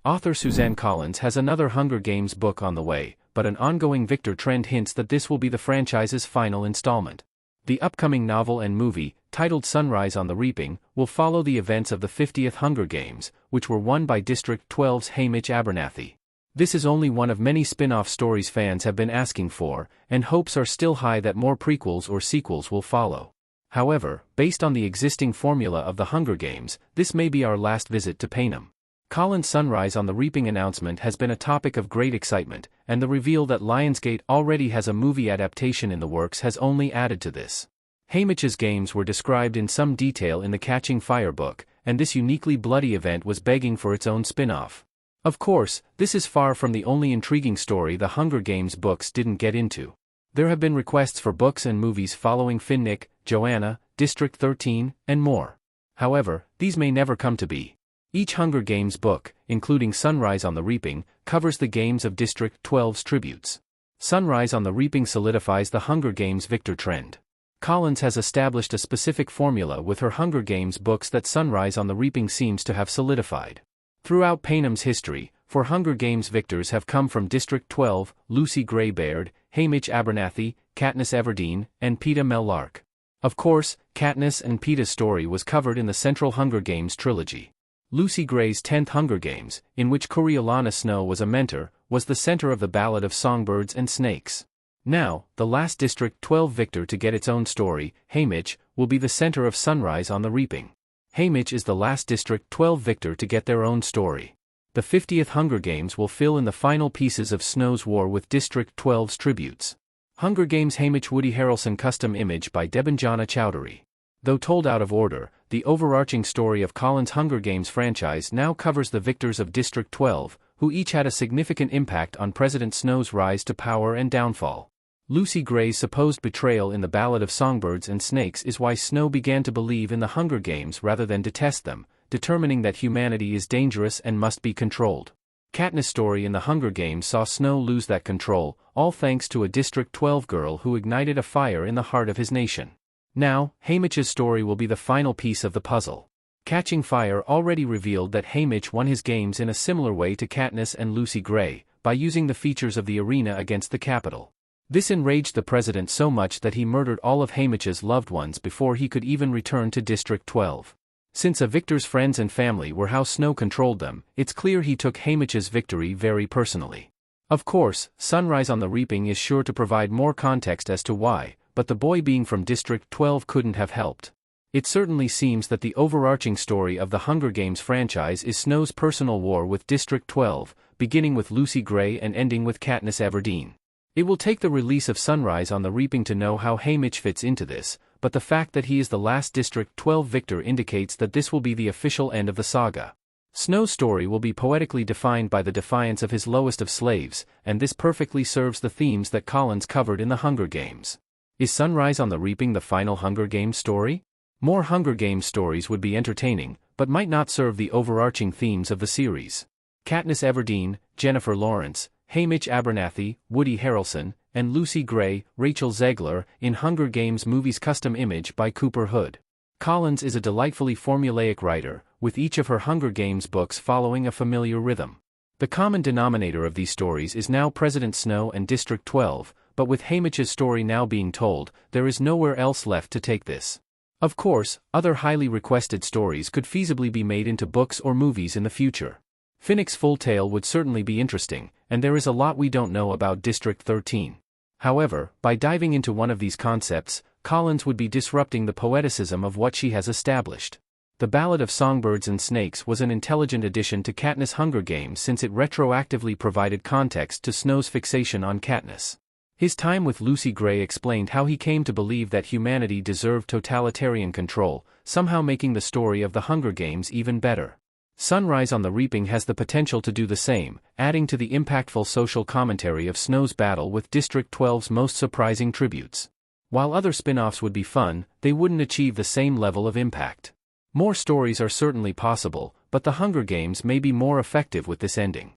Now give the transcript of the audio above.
Author Suzanne Collins has another Hunger Games book on the way, but an ongoing Victor trend hints that this will be the franchise's final installment. The upcoming novel and movie, titled Sunrise on the Reaping, will follow the events of the 50th Hunger Games, which were won by District 12's Haymitch Abernathy. This is only one of many spin-off stories fans have been asking for, and hopes are still high that more prequels or sequels will follow. However, based on the existing formula of the Hunger Games, this may be our last visit to Panem. Collins' Sunrise on the Reaping announcement has been a topic of great excitement, and the reveal that Lionsgate already has a movie adaptation in the works has only added to this. Haymitch's games were described in some detail in the Catching Fire book, and this uniquely bloody event was begging for its own spin-off. Of course, this is far from the only intriguing story the Hunger Games books didn't get into. There have been requests for books and movies following Finnick, Joanna, District 13, and more. However, these may never come to be. Each Hunger Games book, including Sunrise on the Reaping, covers the games of District 12's tributes. Sunrise on the Reaping solidifies the Hunger Games Victor trend. Collins has established a specific formula with her Hunger Games books that Sunrise on the Reaping seems to have solidified. Throughout Panem's history, four Hunger Games victors have come from District 12, Lucy Gray Baird, Haymitch Abernathy, Katniss Everdeen, and Peeta Mellark. Of course, Katniss and Peeta's story was covered in the central Hunger Games trilogy. Lucy Gray's 10th Hunger Games, in which Coriolanus Snow was a mentor, was the center of the Ballad of Songbirds and Snakes. Now, the last District 12 victor to get its own story, Haymitch, will be the center of Sunrise on the Reaping. Haymitch is the last District 12 victor to get their own story. The 50th Hunger Games will fill in the final pieces of Snow's war with District 12's tributes. Hunger Games Haymitch Woody Harrelson custom image by Debanjana Chowdhury. Though told out of order, the overarching story of Collins' Hunger Games franchise now covers the victors of District 12, who each had a significant impact on President Snow's rise to power and downfall. Lucy Gray's supposed betrayal in the Ballad of Songbirds and Snakes is why Snow began to believe in the Hunger Games rather than detest them, determining that humanity is dangerous and must be controlled. Katniss' story in the Hunger Games saw Snow lose that control, all thanks to a District 12 girl who ignited a fire in the heart of his nation. Now, Haymitch's story will be the final piece of the puzzle. Catching Fire already revealed that Haymitch won his games in a similar way to Katniss and Lucy Gray, by using the features of the arena against the Capitol. This enraged the president so much that he murdered all of Haymitch's loved ones before he could even return to District 12. Since a victor's friends and family were how Snow controlled them, it's clear he took Haymitch's victory very personally. Of course, Sunrise on the Reaping is sure to provide more context as to why, but the boy being from District 12 couldn't have helped. It certainly seems that the overarching story of the Hunger Games franchise is Snow's personal war with District 12, beginning with Lucy Gray and ending with Katniss Everdeen. It will take the release of Sunrise on the Reaping to know how Haymitch fits into this, but the fact that he is the last District 12 victor indicates that this will be the official end of the saga. Snow's story will be poetically defined by the defiance of his lowest of slaves, and this perfectly serves the themes that Collins covered in the Hunger Games. Is Sunrise on the Reaping the final Hunger Games story? More Hunger Games stories would be entertaining, but might not serve the overarching themes of the series. Katniss Everdeen, Jennifer Lawrence, Haymitch Abernathy, Woody Harrelson, and Lucy Gray, Rachel Zegler, in Hunger Games movies custom image by Cooper Hood. Collins is a delightfully formulaic writer, with each of her Hunger Games books following a familiar rhythm. The common denominator of these stories is now President Snow and District 12, but with Haymitch's story now being told, there is nowhere else left to take this. Of course, other highly requested stories could feasibly be made into books or movies in the future. Finnick's full tale would certainly be interesting, and there is a lot we don't know about District 13. However, by diving into one of these concepts, Collins would be disrupting the poeticism of what she has established. The Ballad of Songbirds and Snakes was an intelligent addition to Katniss' Hunger Games since it retroactively provided context to Snow's fixation on Katniss. His time with Lucy Gray explained how he came to believe that humanity deserved totalitarian control, somehow making the story of the Hunger Games even better. Sunrise on the Reaping has the potential to do the same, adding to the impactful social commentary of Snow's battle with District 12's most surprising tributes. While other spin-offs would be fun, they wouldn't achieve the same level of impact. More stories are certainly possible, but the Hunger Games may be more effective with this ending.